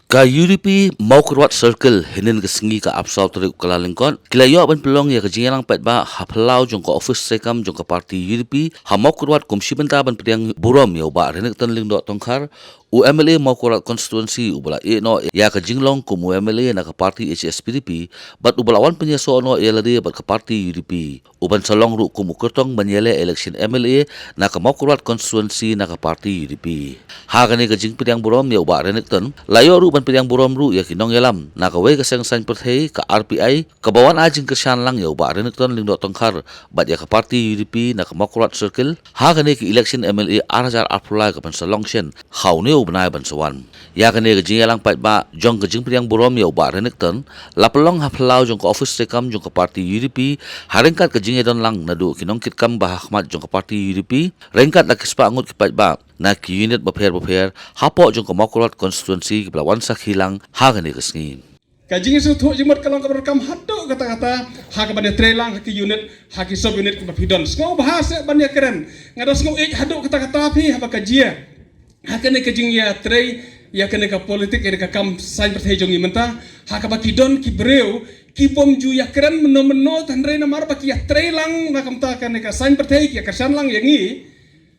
Ka UDP mau keruat circle henen ke sengi ka apsal terik kelalingkon kila yo ban pelong ya ke jingalang pet ba haplau jong ka office sekam jong ka parti UDP ha mau keruat komisi benta ban pediang burom ya ba renek tan ling dot tongkar UMLA mau keruat konstituensi ubala e no ya ke jinglong kum UMLA na ka parti HSPDP bat ubala wan penyeso no ya lade bat ka parti UDP uban salong ru kum kertong menyele election MLA na ka mau keruat konstituensi na ka parti UDP ha gane ke jing pediang burom ya ba renek tan layo ru ban pediang burom ru ya kinong yalam na ka wei ka seng san perthei ka RPI ka bawan ajing kersan lang ya ba renek tan ling dot tongkar bat ya ka parti UDP na ka mau keruat circle ha gane ke election MLA arajar apulai ka pan salong shen haune benai ban sawan ya kane ke jing yalang pat ba jong ke jing pediang burom ya ba renek tan lapelong haplau jong ka office sekam jong ka parti UDP harengkat ke jing don lang nadu kinong kit kam ba ahmad jong ka parti UDP rengkat la kispa angut ki pat ba na ki unit baper hapo jong ka makulat konstituensi ki belawan sakhilang ha kane ke sngi Kajing isu tu jemut kalau kabar kam hatu kata-kata hak pada trelang hak unit hak sub unit ke bidon ngau bahasa banyak keren ngadas ngau hadu kata-kata api hak kajia hak ne kajing ya trei ya kene ka politik ya ka kam sain perthai jongi menta hak baki don ki breu ki pomju ya keren meno tanre na mar baki ya trelang na kam ta kene ka sain perthai ya kersan lang yangi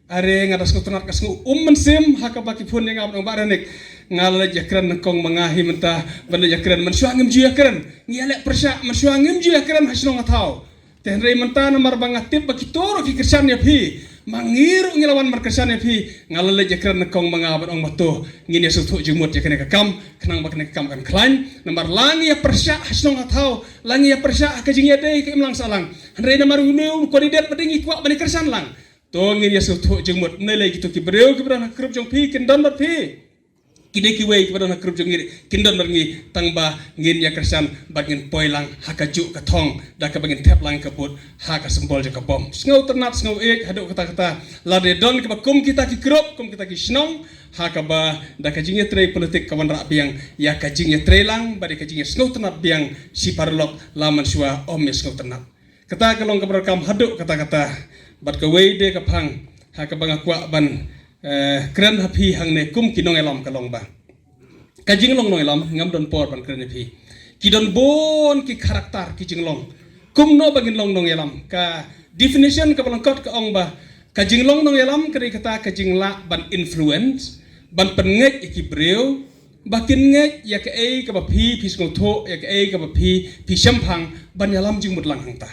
are ngadas ko tunat kasngu mensim hak baki pun yang abang baranek ngala jakran kong mangahi mentah benda jakran mensuangim ju jakran ngialek persyak mensuangim ju jakran hasno ngatau tenrei mentah nomor bangatip baki toro ki kersan ya phi mangiru ngilawan markersan ya phi ngala jakran kong mangabat ong matu ngini sutu jumut jakane ka kam kenang bakne kam kan klain nomor langi ya persyak hasno ngatau langi ya persyak kajing ya dei ke imlang salang henrei nomor unu kandidat pedingi kwa bani kersan lang to ngini sutu jumut nilai gitu ki breu ki berana krup jong phi kendon bat phi kini kiwei kepada nak kerja ngiri kindon berngi tangba ngin ya kersan bagin poilang hakaju katong dak bagin tap lang kaput haka sembol je kapom ngau ternat ngau haduk kata-kata lade don ke kum kita ki krop kum kita ki snong haka ba dak kajingnya trei politik kawan rak biang ya kajingnya trelang bade kajingnya ngau ternat biang si parlok laman sua omes ngau ternat kata kalong keberakam haduk kata-kata bat kewei de kapang haka bangakwa ban keren hapi hang ne kum kinong elam kalong ba kajing long nong elam ngam don por ban keren hapi kidon bon ki karakter ki jinglong kum no bagin long nong elam ka definition ka balangkot ka ong ba kajing long nong elam kari kata kajing la ban influence ban pengek ki breu bakin ngek ya ka ei ka ba phi ngol tho ya ka ei ka ba phi shampang ban yalam jing mut lang hang ta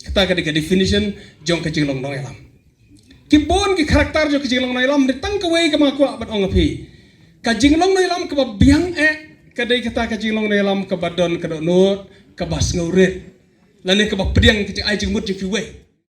kata ka definition jong kajing long nong elam kibon ki karakter jo kajing long na ilam ditang ka wei ka mga kwa bat ong api kajing long na ilam ka ba biang kadai kata kajing long na ilam ka ba don ka do not ka bas ngauret lani ka ba pediang kajing ai jing mut jo ki wei